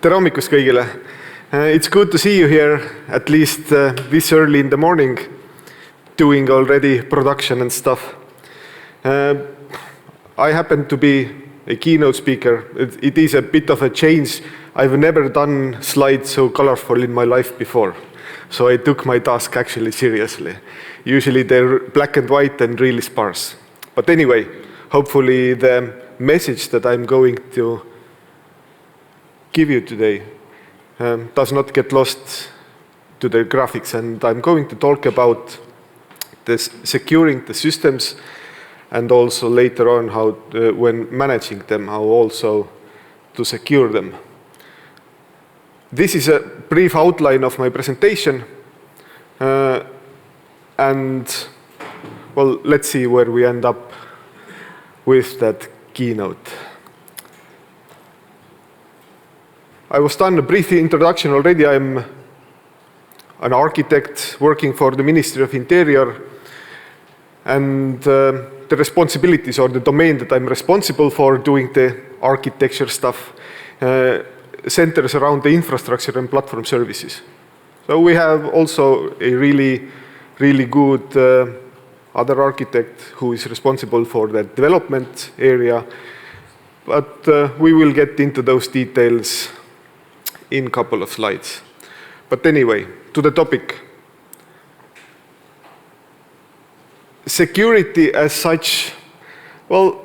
Tere hommikust kõigile. It's good to see you here, at least this early in the morning, doing already production and stuff. I happen to be a keynote speaker. It is a bit of a change. I've never done slides so colorful in my life before. So I took my task actually seriously. Usually they're black and white and really sparse. But anyway, hopefully the message that I'm going to give you today does not get lost to the graphics. And I'm going to talk about this securing the systems and also later on how, when managing them, how also to secure them. This is a brief outline of my presentation. And well, let's see where we end up with that keynote. I was done a brief introduction already. I'm an architect working for the Ministry of Interior, and the responsibilities or the domain that I'm responsible for doing the architecture stuff centers around the infrastructure and platform services. So we have also a really good other architect who is responsible for the development area, but we will get into those details in a couple of slides. But anyway, to the topic. Security as such, well,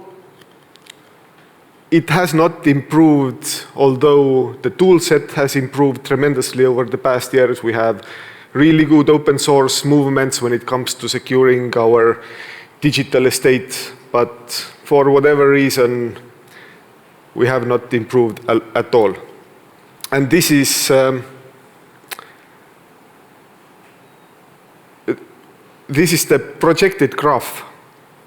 it has not improved, although the tool set has improved tremendously over the past years. We have really good open source movements when it comes to securing our digital estate, but for whatever reason, we have not improved at all. And this is the projected graph.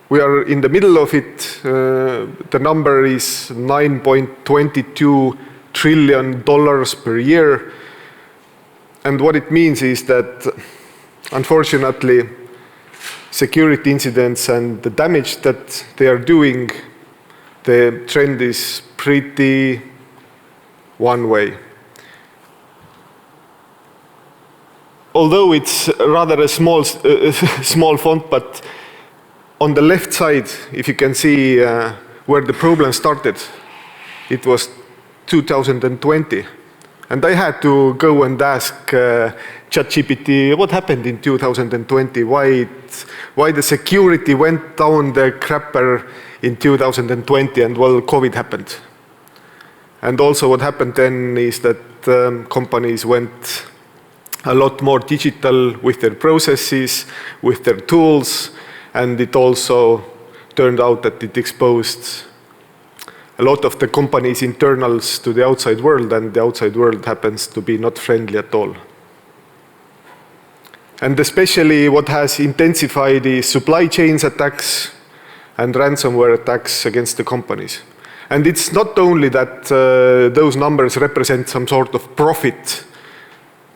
We are in the middle of it. The number is $9.22 trillion per year. And what it means is that, unfortunately, security incidents and the damage that they are doing, the trend is pretty one way. Although it's rather a small font, but on the left side, if you can see where the problem started, it was 2020. And I had to go and ask ChatGPT what happened in 2020, why the security went down the crapper in 2020, and well, COVID happened. And also what happened then is that companies went a lot more digital with their processes, with their tools, and it also turned out that it exposed a lot of the company's internals to the outside world, and the outside world happens to be not friendly at all. And especially what has intensified is supply chains attacks and ransomware attacks against the companies. And it's not only that those numbers represent some sort of profit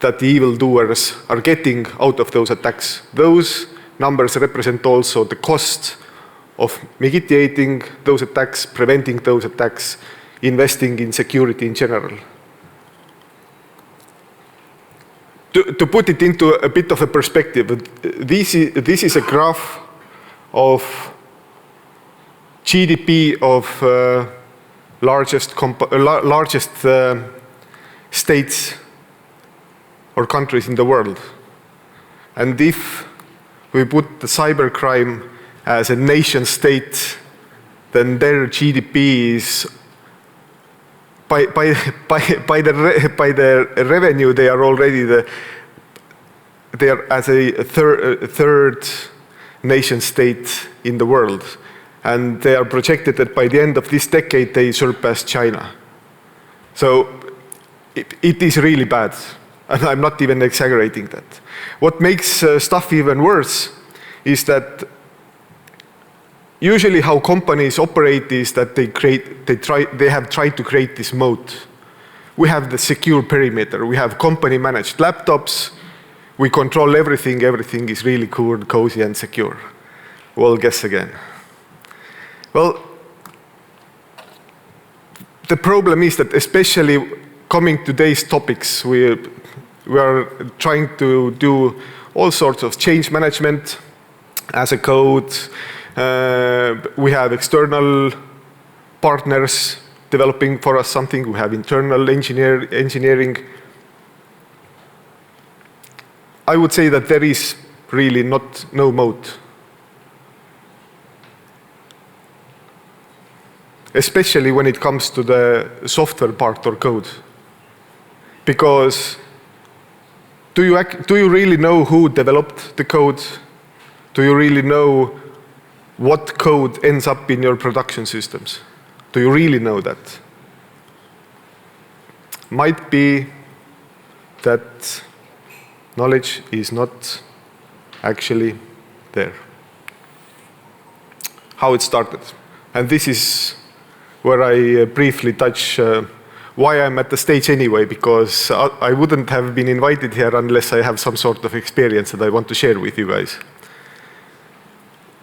that the evildoers are getting out of those attacks. Those numbers represent also the cost of mitigating those attacks, preventing those attacks, investing in security in general. To put it into a bit of a perspective, this is a graph of GDP of largest states or countries in the world. And if we put the cybercrime as a nation state, then their GDP is, by the revenue, they are already they are as a third nation state in the world. And they are projected that by the end of this decade, they surpass China. So it is really bad. And I'm not even exaggerating that. What makes stuff even worse is that usually how companies operate is that they have tried to create this moat. We have the secure perimeter. We have company-managed laptops. We control everything. Everything is really cool, cozy, and secure. Well, guess again. Well, the problem is that especially coming to today's topics, we are trying to do all sorts of change management as a code. We have external partners developing for us something. We have internal engineering. I would say that there is really no mode. Especially when it comes to the software part or code. Because do you really know who developed the code? Do you really know what code ends up in your production systems? Do you really know that? Might be that knowledge is not actually there. How it started. And this is where I briefly touch why I'm at the stage anyway, because I wouldn't have been invited here unless I have some sort of experience that I want to share with you guys.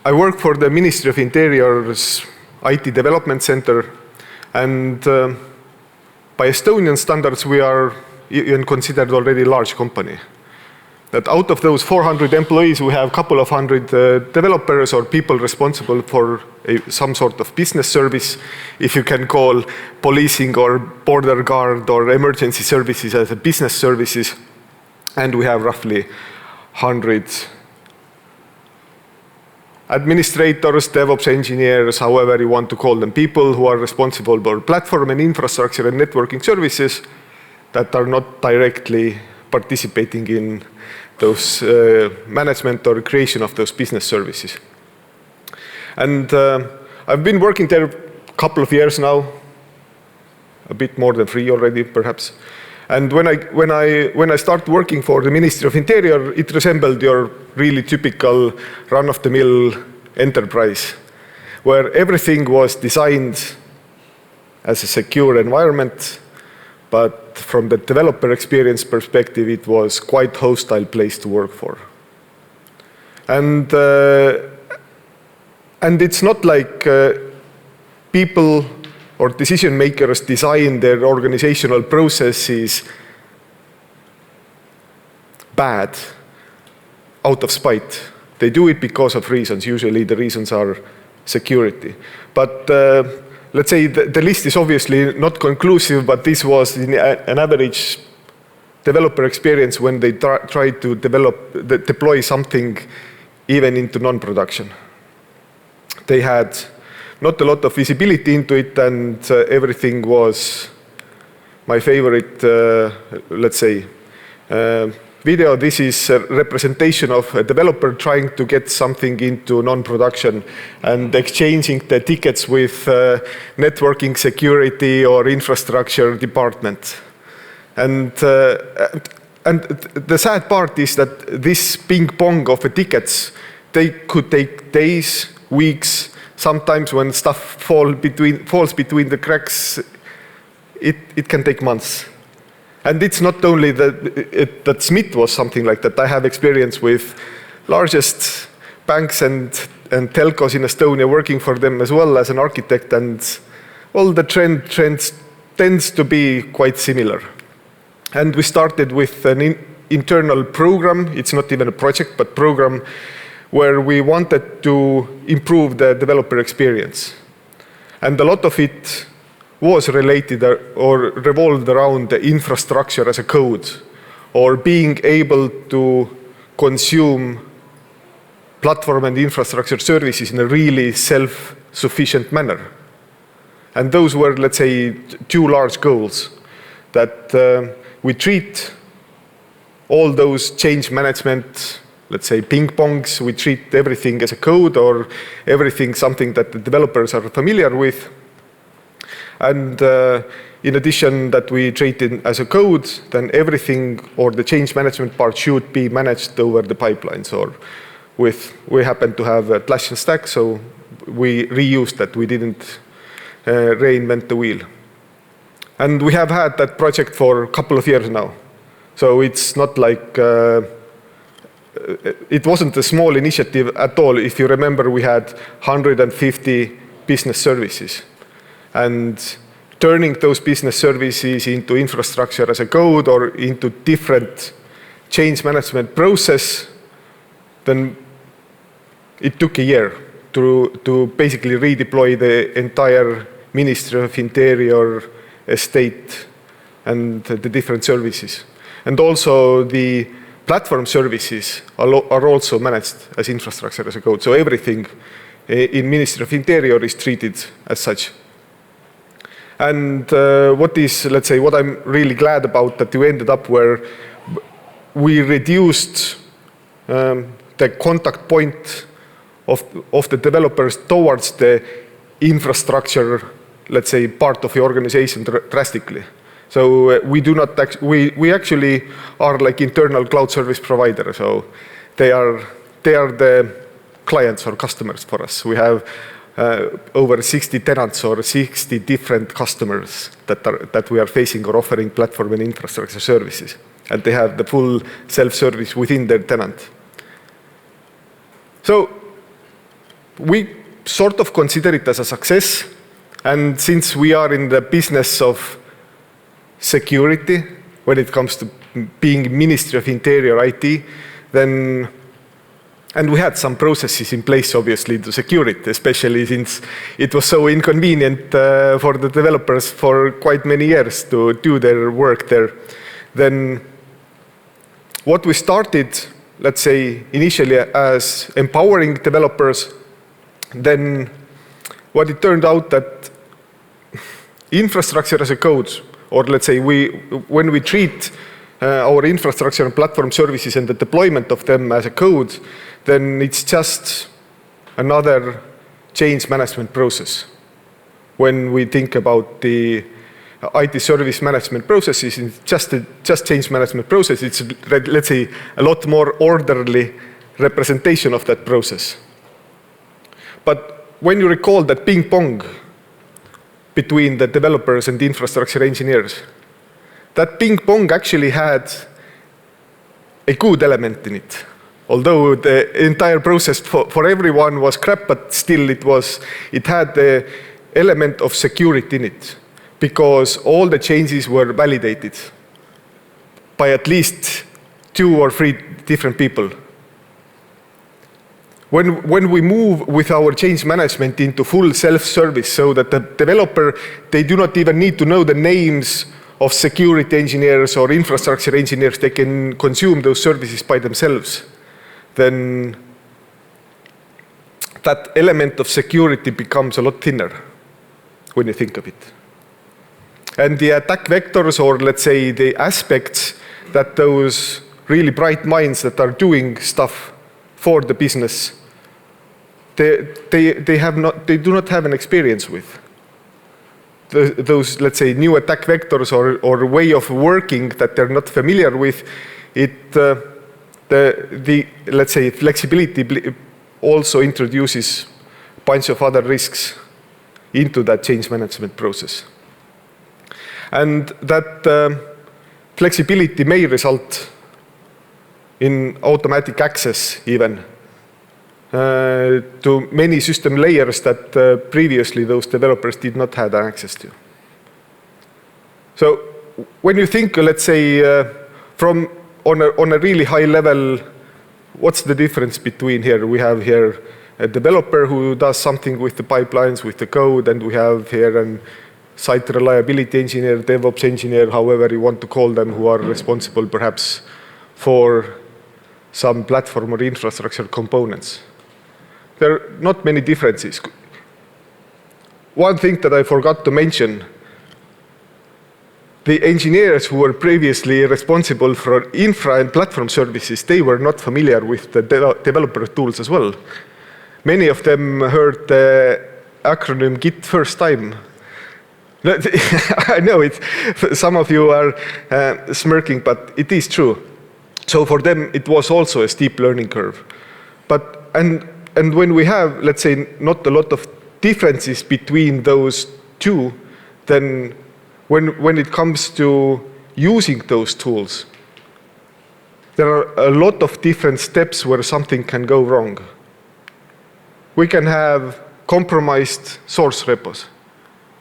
I work for the Ministry of Interior's IT Development Center, and by Estonian standards, we are even considered already a large company. That out of those 400 employees, we have a couple of hundred developers or people responsible for some sort of business service, if you can call policing or border guard or emergency services as a business services. And we have roughly 100 administrators, DevOps engineers, however you want to call them, people who are responsible for platform and infrastructure and networking services that are not directly participating in those management or creation of those business services. And I've been working there a couple of years now, a bit more than 3 already, perhaps. And when I started working for the Ministry of Interior, it resembled your really typical run-of-the-mill enterprise, where everything was designed as a secure environment, but from the developer experience perspective, it was quite hostile place to work for. And it's not like people or decision makers design their organizational processes bad out of spite. They do it because of reasons. Usually the reasons are security. But let's say the list is obviously not conclusive, but this was an average developer experience when they try to deploy something even into non-production. They had not a lot of visibility into it, and everything was my favorite, let's say, video. This is a representation of a developer trying to get something into non-production and exchanging the tickets with networking security or infrastructure department. And the sad part is that this ping pong of tickets, they could take days, weeks. Sometimes when stuff falls between the cracks, it can take months. And it's not only that Smith was something like that. I have experience with largest banks and telcos in Estonia, working for them as well as an architect, and well, the trends tends to be quite similar. And we started with an internal program. It's not even a project, but program, where we wanted to improve the developer experience. And a lot of it was related or revolved around the infrastructure as a code, or being able to consume platform and infrastructure services in a really self-sufficient manner. And those were, let's say, 2 large goals, that we treat all those change management, let's say, ping-pongs, we treat everything as a code or everything something that the developers are familiar with. And in addition that we treat it as a code, then everything or the change management part should be managed over the pipelines, or we happen to have a Atlassian stack, so we reused that. We didn't reinvent the wheel. And we have had that project for a couple of years now. So it's not like, it wasn't a small initiative at all. If you remember, we had 150 business services. And turning those business services into infrastructure as a code or into different change management process, then it took a year to basically redeploy the entire Ministry of Interior estate and the different services. And also the platform services are also managed as infrastructure as a code. So everything in Ministry of Interior is treated as such. And what I'm really glad about that we ended up where we reduced the contact point of the developers towards the infrastructure, let's say, part of the organization drastically. So we actually are like internal cloud service provider. So they are the clients or customers for us. We have over 60 tenants or 60 different customers that we are facing or offering platform and infrastructure services. And they have the full self-service within their tenant. So we sort of consider it as a success. And since we are in the business of security, when it comes to being Ministry of Interior IT, then, and we had some processes in place, obviously, to secure it, especially since it was so inconvenient for the developers for quite many years to do their work there. Then what we started, let's say, initially as empowering developers, then what it turned out that infrastructure as a code, or let's say when we treat our infrastructure and platform services and the deployment of them as a code, then it's just another change management process. When we think about the IT service management processes, it's just change management process. It's, let's say, a lot more orderly representation of that process. But when you recall that ping pong between the developers and the infrastructure engineers, that ping pong actually had a good element in it. Although the entire process for everyone was crap, but still it had the element of security in it, because all the changes were validated by at least 2 or 3 different people. When we move with our change management into full self-service, so that the developer, they do not even need to know the names of security engineers or infrastructure engineers, they can consume those services by themselves, then that element of security becomes a lot thinner when you think of it. And the attack vectors, or let's say the aspects that those really bright minds that are doing stuff for the business, they do not have an experience with. Those, let's say, new attack vectors or way of working that they're not familiar with, let's say, flexibility also introduces a bunch of other risks into that change management process. And that flexibility may result in automatic access even to many system layers that previously those developers did not have access to. So when you think, let's say, on a really high level, what's the difference between here? We have here a developer who does something with the pipelines, with the code, and we have here a site reliability engineer, DevOps engineer, however you want to call them, who are responsible perhaps for some platform or infrastructure components. There are not many differences. One thing that I forgot to mention, the engineers who were previously responsible for infra and platform services, they were not familiar with the developer tools as well. Many of them heard the acronym Git first time. I know some of you are smirking, but it is true. So for them, it was also a steep learning curve. And when we have, let's say, not a lot of differences between those two, then when it comes to using those tools, there are a lot of different steps where something can go wrong. We can have compromised source repos.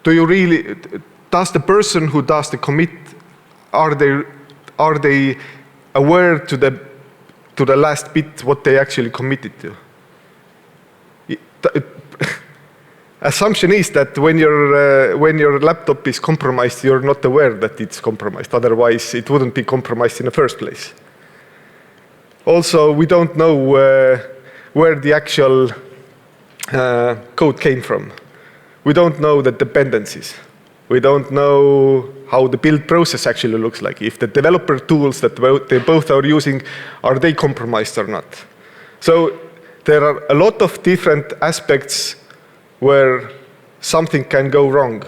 Do does the person who does the commit, are they aware to the last bit what they actually committed to? Assumption is that when your laptop is compromised, you're not aware that it's compromised. Otherwise, it wouldn't be compromised in the first place. Also, we don't know where the actual code came from. We don't know the dependencies. We don't know how the build process actually looks like. If the developer tools that they both are using, are they compromised or not? So there are a lot of different aspects where something can go wrong.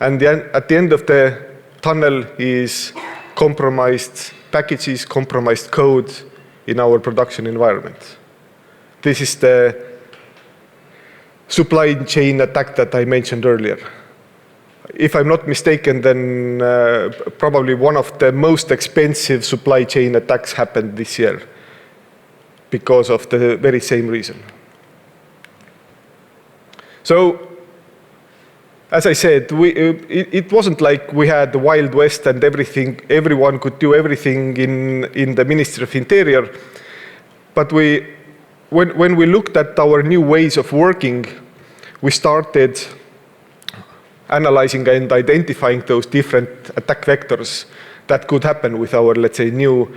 And then at the end of the tunnel is compromised packages, compromised code in our production environment. This is the supply chain attack that I mentioned earlier. If I'm not mistaken, then probably one of the most expensive supply chain attacks happened this year because of the very same reason. So, as I said, it wasn't like we had the Wild West and everyone could do everything in the Ministry of Interior. But when we looked at our new ways of working, we started analyzing and identifying those different attack vectors that could happen with our, let's say, new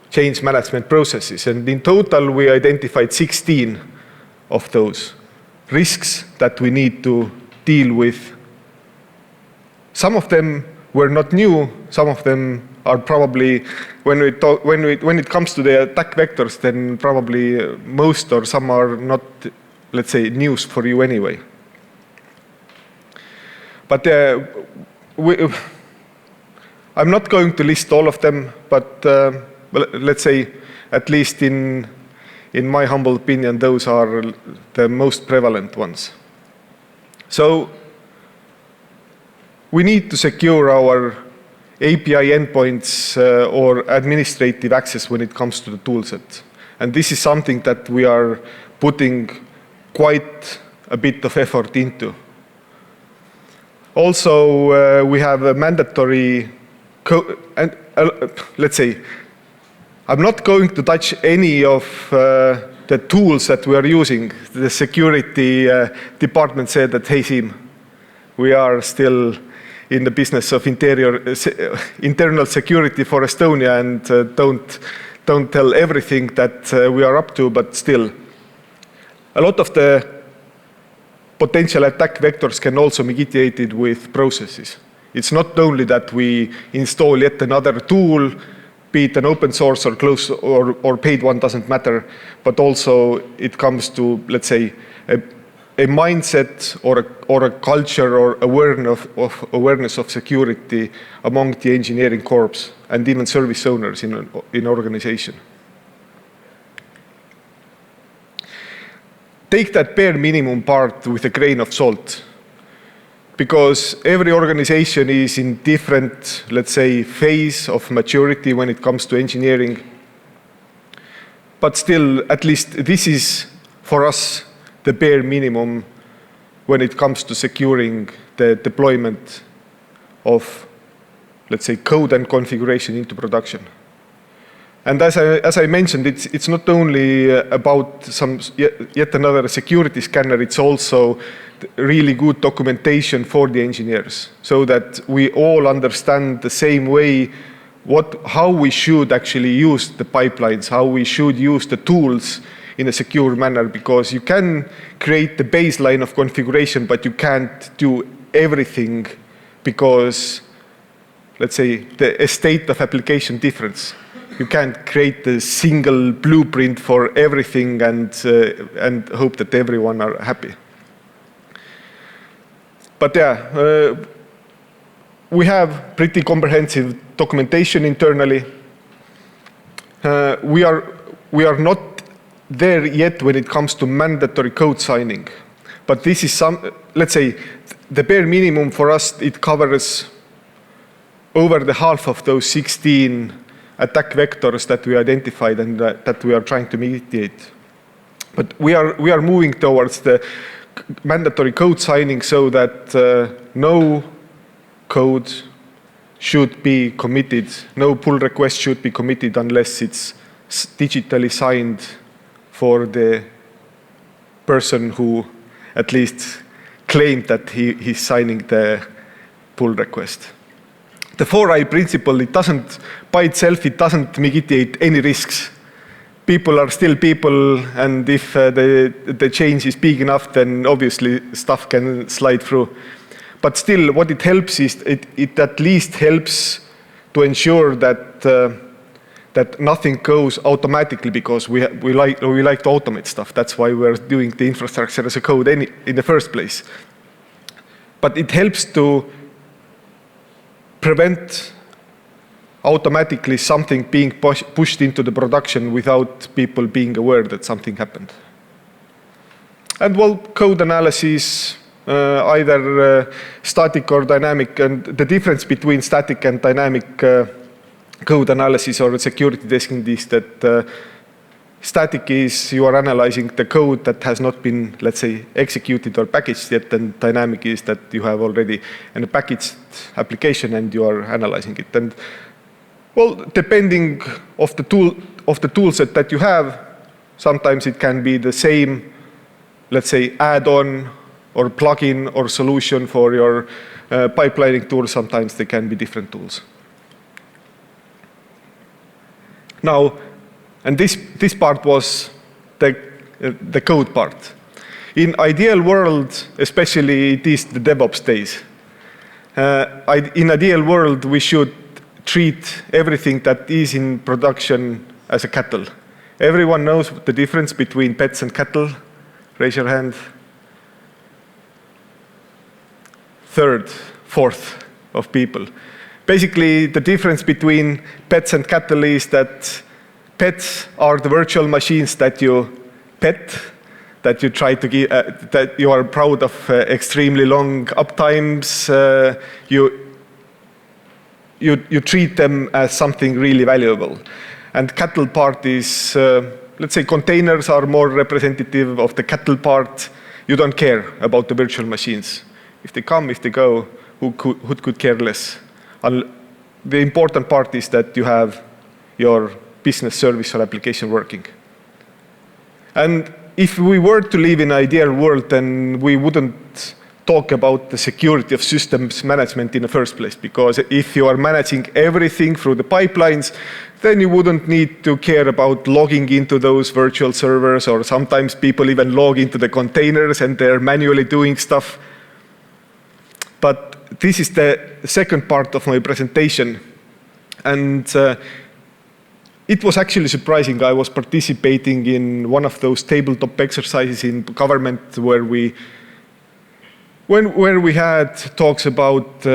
change management processes. And in total, we identified 16 of those risks that we need to deal with. Some of them were not new. Some of them are probably, when it comes to the attack vectors, then probably most or some are not, let's say, news for you anyway. But I'm not going to list all of them, but well, let's say, at least in my humble opinion, those are the most prevalent ones. So we need to secure our API endpoints or administrative access when it comes to the toolset. And this is something that we are putting quite a bit of effort into. Also, we have a mandatory and let's say, I'm not going to touch any of the tools that we are using. The security department said that, hey, Siim, we are still in the business of internal security for Estonia, and don't tell everything that we are up to, but still. A lot of the potential attack vectors can also be mitigated with processes. It's not only that we install yet another tool, be it an open source or closed or paid one, doesn't matter, but also it comes to, let's say, a mindset or a culture or awareness of security among the engineering corps and even service owners in organization. Take that bare minimum part with a grain of salt, because every organization is in different, let's say, phase of maturity when it comes to engineering. But still, at least this is, for us, the bare minimum when it comes to securing the deployment of, let's say, code and configuration into production. And as I mentioned, it's not only about yet another security scanner, it's also really good documentation for the engineers, so that we all understand the same way how we should actually use the pipelines, how we should use the tools in a secure manner, because you can create the baseline of configuration, but you can't do everything because, let's say, the state of application difference. You can't create a single blueprint for everything and hope that everyone are happy. But yeah, we have pretty comprehensive documentation internally. We are not there yet when it comes to mandatory code signing. But this is let's say, the bare minimum for us, it covers over the half of those 16 attack vectors that we identified and that we are trying to mitigate. But we are moving towards the mandatory code signing so that no code should be committed. No pull request should be committed unless it's digitally signed for the person who at least claimed that he's signing the pull request. The 4i principle, it doesn't, by itself, it doesn't mitigate any risks. People are still people, and if the change is big enough, then obviously stuff can slide through. But still, what it helps is it at least helps to ensure that that nothing goes automatically, because we like to automate stuff. That's why we're doing the infrastructure as a code in the first place. But it helps to prevent automatically something being pushed into the production without people being aware that something happened. And well, code analysis, either static or dynamic, and the difference between static and dynamic code analysis or security testing is that static is you are analyzing the code that has not been, let's say, executed or packaged yet, and dynamic is that you have already a packaged application and you are analyzing it. And well, depending of the tool set that you have, sometimes it can be the same, let's say, add-on or plugin or solution for your pipelining tool. Sometimes they can be different tools. Now, and this part was the code part. In ideal world, especially it is the DevOps days. In ideal world, we should treat everything that is in production as a cattle. Everyone knows the difference between pets and cattle. Raise your hand. Third, fourth of people. Basically, the difference between pets and cattle is that pets are the virtual machines that you pet, that you try to give, that you are proud of extremely long uptimes. You treat them as something really valuable. And cattle part is, let's say, containers are more representative of the cattle part. You don't care about the virtual machines. If they come, if they go, who could care less? The important part is that you have your business service or application working. And if we were to live in an ideal world, then we wouldn't talk about the security of systems management in the first place, because if you are managing everything through the pipelines, then you wouldn't need to care about logging into those virtual servers, or sometimes people even log into the containers and they're manually doing stuff. But this is the second part of my presentation. And it was actually surprising. I was participating in one of those tabletop exercises in government where we had talks about,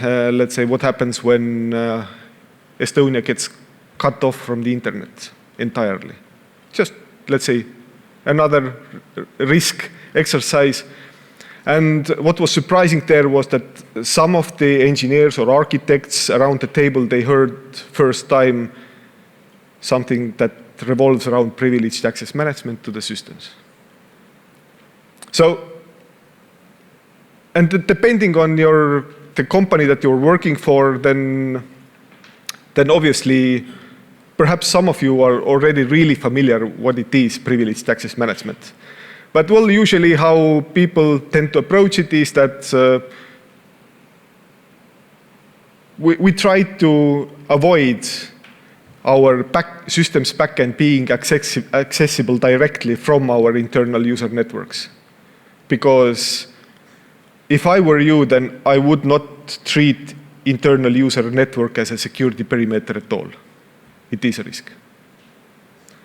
let's say, what happens when Estonia gets cut off from the internet entirely. Just, let's say, another risk exercise. And what was surprising there was that some of the engineers or architects around the table, they heard first time something that revolves around privileged access management to the systems. So, and depending on the company that you're working for, then obviously, perhaps some of you are already really familiar what it is, privileged access management. But well, usually how people tend to approach it is that we try to avoid our systems backend being accessible directly from our internal user networks. Because if I were you, then I would not treat internal user network as a security perimeter at all. It is a risk.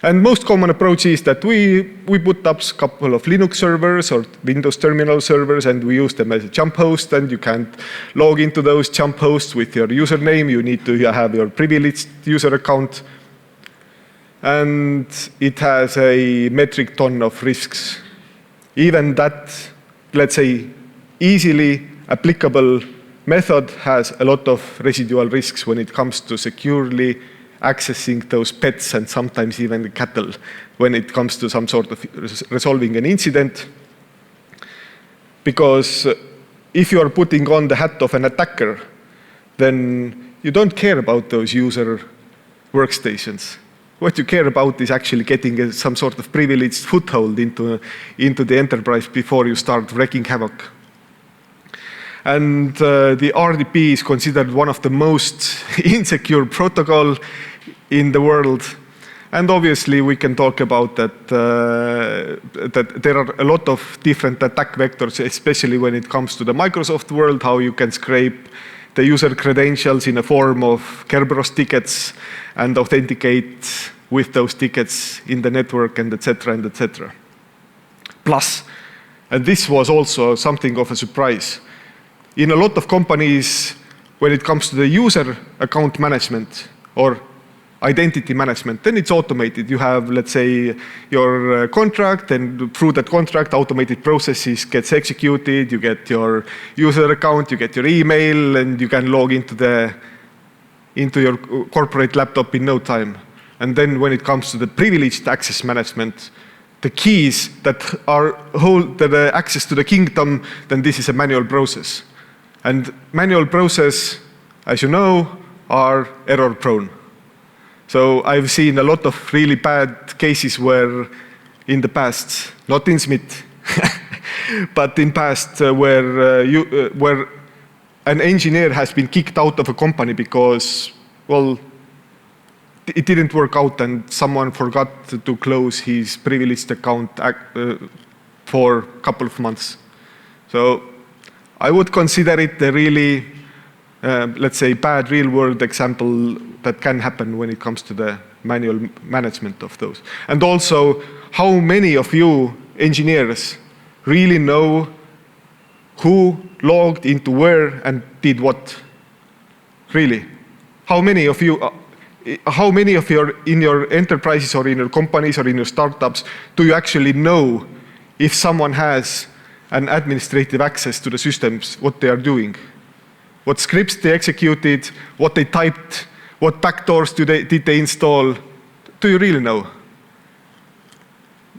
And most common approach is that we put up a couple of Linux servers or Windows terminal servers, and we use them as a jump host, and you can't log into those jump hosts with your username. You need to have your privileged user account. And it has a metric ton of risks. Even that, let's say, easily applicable method has a lot of residual risks when it comes to securely accessing those pets and sometimes even the cattle when it comes to some sort of resolving an incident. Because if you are putting on the hat of an attacker, then you don't care about those user workstations. What you care about is actually getting some sort of privileged foothold into the enterprise before you start wreaking havoc. And the RDP is considered one of the most insecure protocol in the world. And obviously, we can talk about that there are a lot of different attack vectors, especially when it comes to the Microsoft world, how you can scrape the user credentials in a form of Kerberos tickets and authenticate with those tickets in the network, and etc., and etc. Plus, and this was also something of a surprise, in a lot of companies, when it comes to the user account management or identity management, then it's automated. You have, let's say, your contract, and through that contract, automated processes gets executed. You get your user account, you get your email, and you can log into your corporate laptop in no time. And then when it comes to the privileged access management, the keys that hold the access to the kingdom, then this is a manual process. And manual process, as you know, are error prone. So I've seen a lot of really bad cases where in the past, not in Smith, but in past where an engineer has been kicked out of a company because, well, it didn't work out and someone forgot to close his privileged account for a couple of months. So I would consider it a really, let's say, bad real-world example that can happen when it comes to the manual management of those. And also, how many of you engineers really know who logged into where and did what? Really? How many of you, in your enterprises or in your companies or in your startups, do you actually know if someone has an administrative access to the systems, what they are doing? What scripts they executed, what they typed, what backdoors did they install? Do you really know?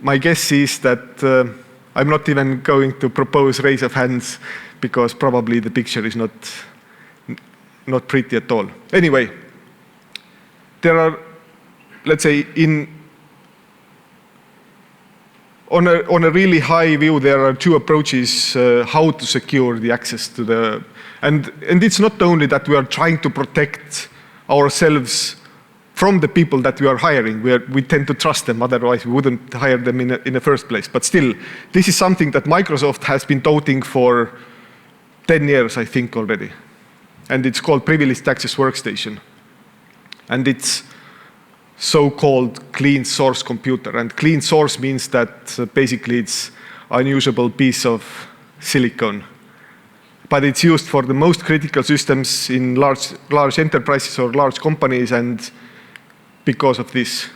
My guess is that I'm not even going to propose raise of hands because probably the picture is not pretty at all. Anyway, there are, let's say, on a really high view, there are two approaches how to secure the access to the, and it's not only that we are trying to protect ourselves from the people that we are hiring. We tend to trust them, otherwise we wouldn't hire them in the first place. But still, this is something that Microsoft has been touting for 10 years, I think, already. And it's called Privileged Access Workstation. And it's so-called clean source computer. And clean source means that basically it's an unusable piece of silicon. But it's used for the most critical systems in large enterprises or large companies, and because of this.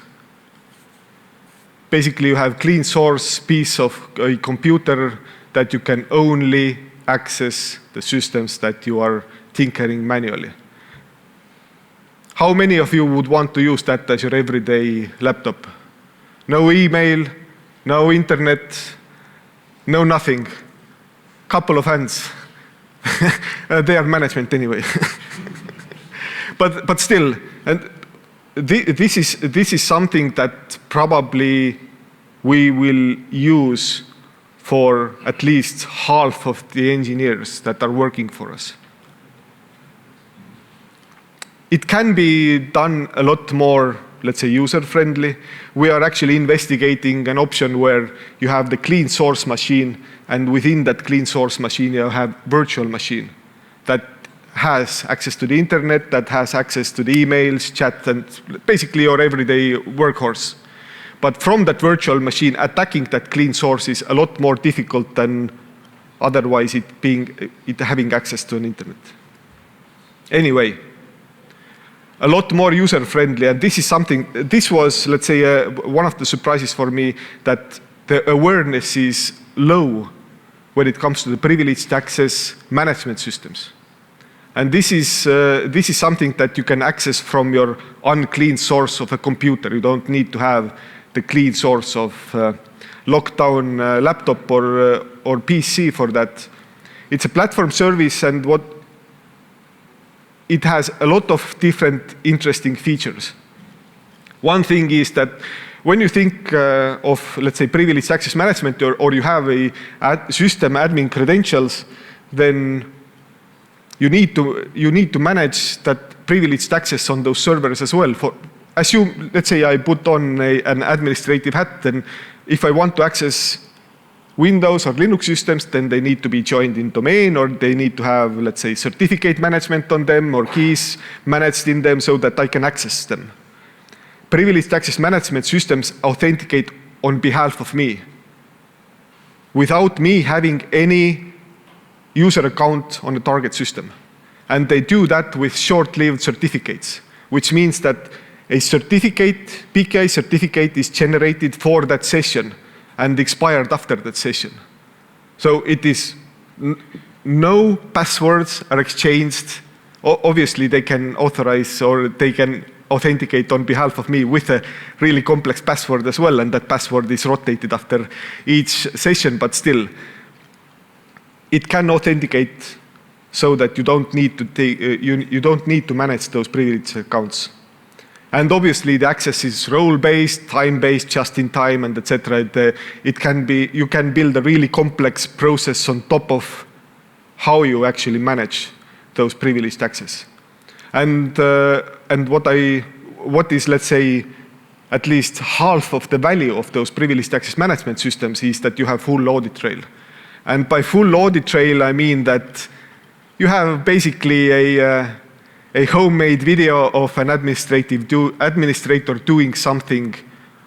Basically, you have clean source piece of a computer that you can only access the systems that you are tinkering manually. How many of you would want to use that as your everyday laptop? No email, no internet, no nothing. Couple of hands. They are management anyway. but still, and this is something that probably we will use for at least half of the engineers that are working for us. It can be done a lot more, let's say, user-friendly. We are actually investigating an option where you have the clean source machine, and within that clean source machine, you have virtual machine that has access to the internet, that has access to the emails, chat, and basically your everyday workhorse. But from that virtual machine, attacking that clean source is a lot more difficult than otherwise it having access to an internet. Anyway, a lot more user-friendly, and this was, let's say, one of the surprises for me, that the awareness is low when it comes to the privileged access management systems. And this is something that you can access from your unclean source of a computer. You don't need to have the clean source of lockdown laptop or PC for that. It's a platform service, and it has a lot of different interesting features. One thing is that when you think of, let's say, privileged access management, or you have a system admin credentials, then you need to manage that privileged access on those servers as well. Assume, let's say I put on an administrative hat, then if I want to access Windows or Linux systems, then they need to be joined in domain, or they need to have, let's say, certificate management on them or keys managed in them so that I can access them. Privileged access management systems authenticate on behalf of me without me having any user account on the target system. And they do that with short-lived certificates, which means that a certificate, PKI certificate, is generated for that session and expired after that session. So it is no passwords are exchanged. Obviously, they can authorize or they can authenticate on behalf of me with a really complex password as well, and that password is rotated after each session, but still, it can authenticate so that you don't need to you don't need to manage those privileged accounts. And obviously, the access is role-based, time-based, just-in-time, and etc. It can be, you can build a really complex process on top of how you actually manage those privileged access. And what is, let's say, at least half of the value of those privileged access management systems is that you have full audit trail. And by full audit trail, I mean that you have basically a homemade video of an administrator doing something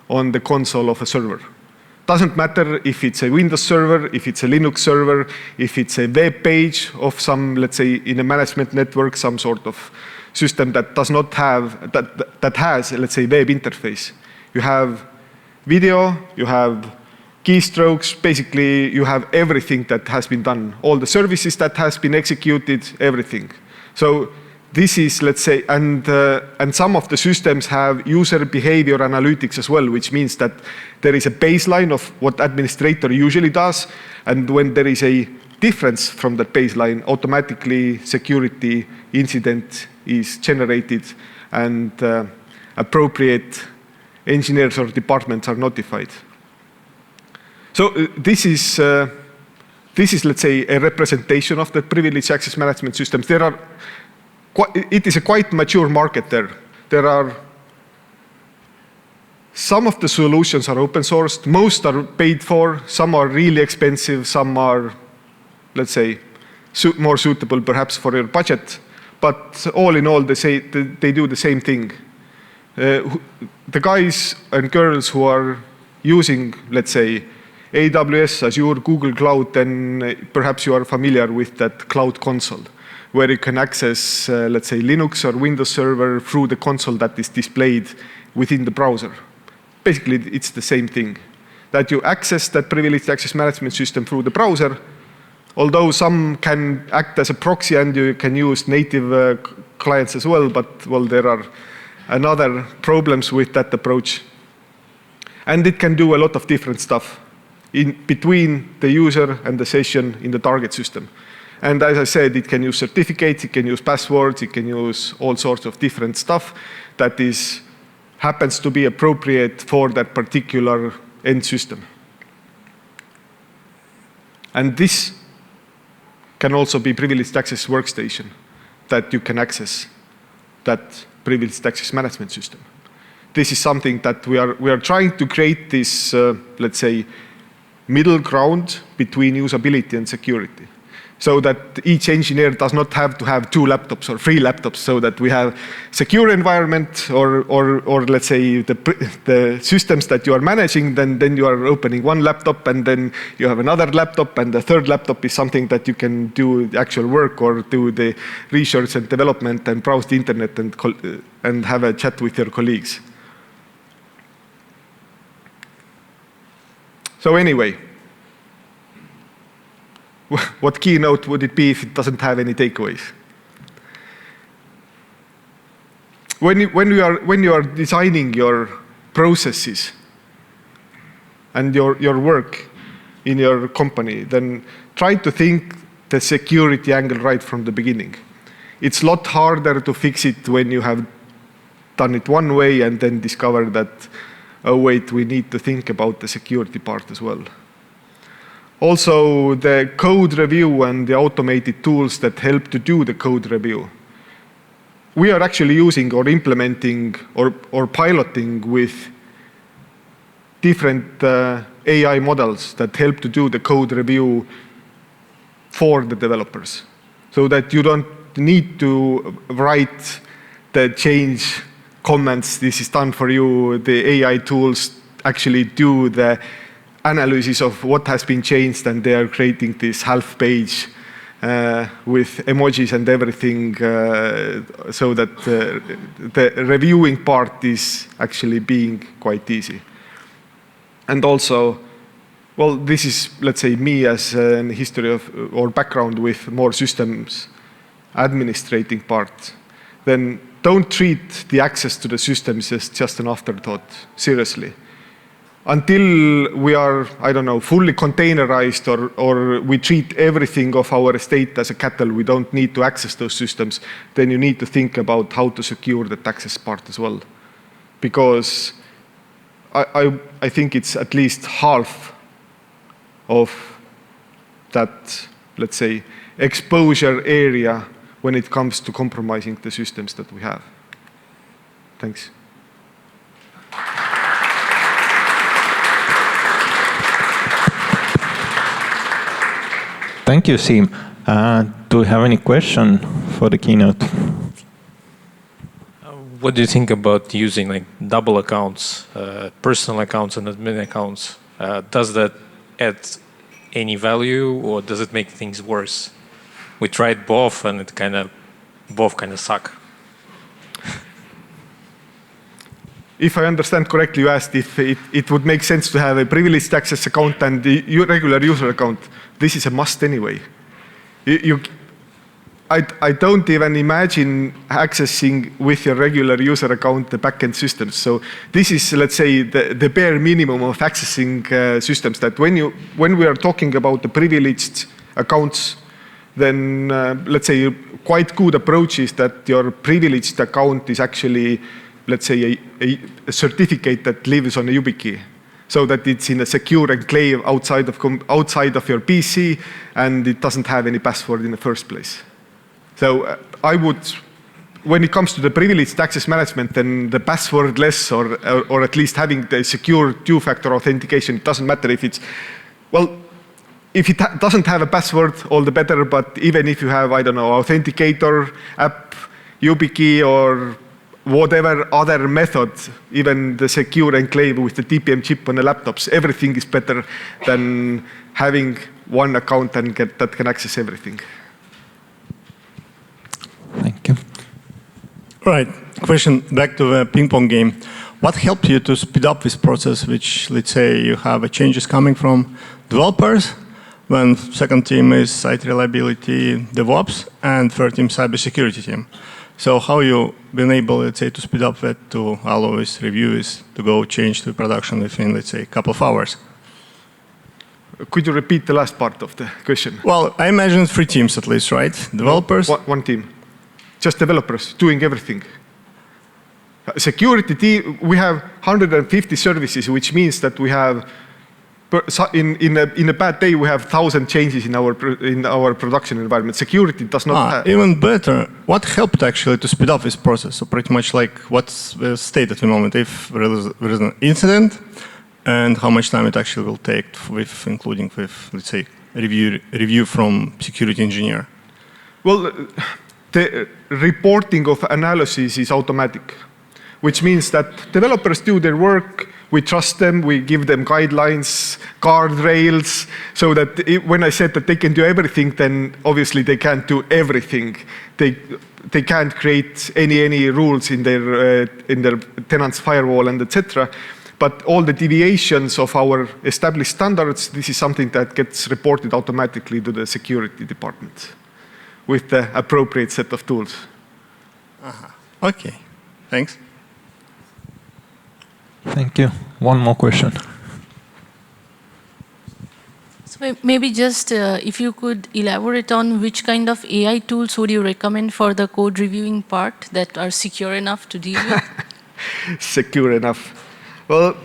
on the console of a server. Doesn't matter if it's a Windows server, if it's a Linux server, if it's a web page of some, let's say, in a management network, some sort of system that does not have, that has, let's say, web interface. You have video, you have keystrokes, basically you have everything that has been done, all the services that has been executed, everything. So this is, let's say, and some of the systems have user behavior analytics as well, which means that there is a baseline of what administrator usually does, and when there is a difference from that baseline, automatically security incident is generated and appropriate engineers or departments are notified. So this is, let's say, a representation of the privileged access management systems. It is a quite mature market there. There are some of the solutions are open sourced, most are paid for, some are really expensive, some are, let's say, more suitable perhaps for your budget, but all in all, they do the same thing. The guys and girls who are using, let's say, AWS, Azure, Google Cloud, then perhaps you are familiar with that cloud console, where you can access, let's say, Linux or Windows server through the console that is displayed within the browser. Basically, it's the same thing, that you access that privileged access management system through the browser, although some can act as a proxy and you can use native clients as well, but, well, there are another problems with that approach. And it can do a lot of different stuff in between the user and the session in the target system. And as I said, it can use certificates, it can use passwords, it can use all sorts of different stuff that happens to be appropriate for that particular end system. And this can also be privileged access workstation that you can access that privileged access management system. This is something that we are trying to create this, let's say, middle ground between usability and security, so that each engineer does not have to have 2 laptops or 3 laptops, so that we have secure environment or let's say the systems that you are managing, then you are opening 1 laptop and then you have another laptop, and the 3rd laptop is something that you can do the actual work or do the research and development and browse the internet and have a chat with your colleagues. So anyway, what keynote would it be if it doesn't have any takeaways? When you are designing your processes and your work in your company, then try to think the security angle right from the beginning. it's a lot harder to fix it when you have done it one way and then discover that, oh wait, we need to think about the security part as well. Also, the code review and the automated tools that help to do the code review. We are actually using or implementing or piloting with different AI models that help to do the code review for the developers, so that you don't need to write the change comments. This is done for you. The AI tools actually do the analysis of what has been changed, and they are creating this half page with emojis and everything, so that the reviewing part is actually being quite easy. And also, well, this is, let's say, me as a history of or background with more systems administrating part. Then don't treat the access to the systems as just an afterthought, seriously. Until we are, I don't know, fully containerized or we treat everything of our estate as a cattle, we don't need to access those systems, then you need to think about how to secure the access part as well. Because I think it's at least half of that, let's say, exposure area when it comes to compromising the systems that we have. Thanks. Thank you, Siim. Do we have any question for the keynote? What do you think about using like double accounts, personal accounts and admin accounts? Does that add any value, or does it make things worse? We tried both, and both kind of suck. If I understand correctly, you asked if it would make sense to have a privileged access account and the regular user account. This is a must anyway. I don't even imagine accessing with your regular user account the backend systems. So this is, let's say, the bare minimum of accessing systems. That when we are talking about the privileged accounts, then let's say quite good approach is that your privileged account is actually, let's say, a certificate that lives on a YubiKey, so that it's in a secure enclave outside of your PC, and it doesn't have any password in the first place. So I would, when it comes to the privileged access management, then the passwordless or at least having the secure two-factor authentication, it doesn't matter if it's, well, if it doesn't have a password, all the better, but even if you have, I don't know, authenticator app, YubiKey, or whatever other method, even the secure enclave with the TPM chip on the laptops, everything is better than having one account and that can access everything. Thank you. Right. Question back to the ping pong game. What helped you to speed up this process, which, let's say, you have changes coming from developers, when second team is site reliability DevOps, and third team cybersecurity team? So how you been able, let's say, to speed up that to allow these reviews to go change to production within, let's say, a couple of hours? Could you repeat the last part of the question? Well, I imagine 3 teams at least, right? Developers? No, one team. Just developers doing everything. Security team, we have 150 services, which means that we have, in a bad day, we have 1,000 changes in our production environment. Security does not have. Even better, what helped actually to speed up this process? So pretty much like what's the state at the moment, if there is an incident, and how much time it actually will take with, including with, let's say, review from security engineer? Well, the reporting of analysis is automatic, which means that developers do their work, we trust them, we give them guidelines, guardrails, so that when I said that they can do everything, then obviously they can't do everything. They can't create any rules in their tenant's firewall and etc. But all the deviations of our established standards, this is something that gets reported automatically to the security department with the appropriate set of tools. Okay, thanks. Thank you. One more question. Maybe just if you could elaborate on which kind of AI tools would you recommend for the code reviewing part that are secure enough to deal with? Secure enough. Well,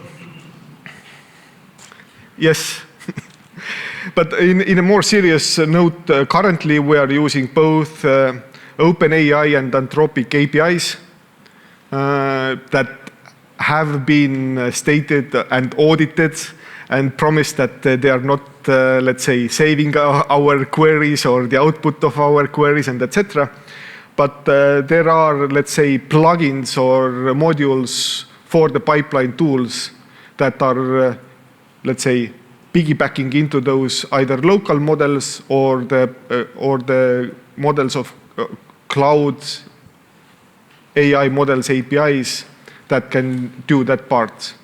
yes. But in a more serious note, currently we are using both OpenAI and Anthropic APIs that have been stated and audited and promised that they are not, let's say, saving our queries or the output of our queries and etc. But there are, let's say, plugins or modules for the pipeline tools that are, let's say, piggybacking into those either local models or the models of cloud AI models APIs that can do that part.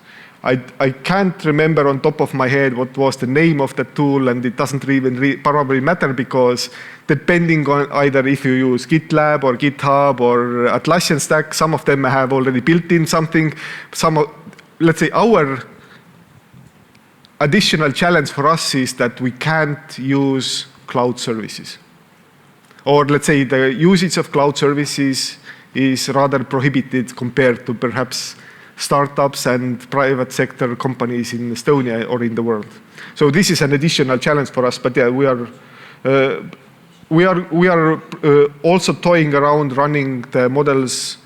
I can't remember on top of my head what was the name of the tool, and it doesn't even probably matter because depending on either if you use GitLab or GitHub or Atlassian Stack, some of them have already built in something. Let's say our additional challenge for us is that we can't use cloud services. Or let's say the usage of cloud services is rather prohibited compared to perhaps startups and private sector companies in Estonia or in the world. So this is an additional challenge for us, but yeah, we are also toying around running the models,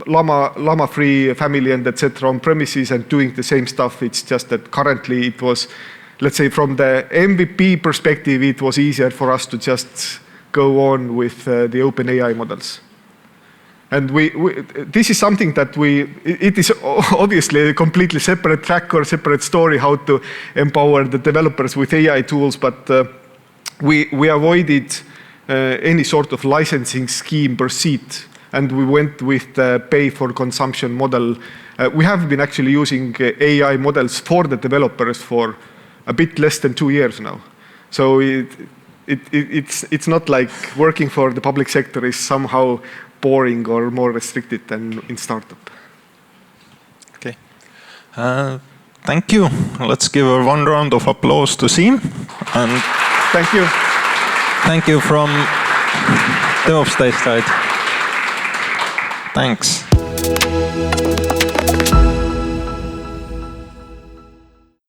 Llama Free family and etc. on premises and doing the same stuff. It's just that currently it was, let's say from the MVP perspective, it was easier for us to just go on with the OpenAI models. And this is something that it is obviously a completely separate track or separate story how to empower the developers with AI tools, but we avoided any sort of licensing scheme per seat, and we went with the pay for consumption model. We have been actually using AI models for the developers for a bit less than 2 years now. So it's not like working for the public sector is somehow boring or more restricted than in startup. Okay. Thank you. Let's give one round of applause to Siim. And thank you. Thank you from DevOps Days side. Thanks.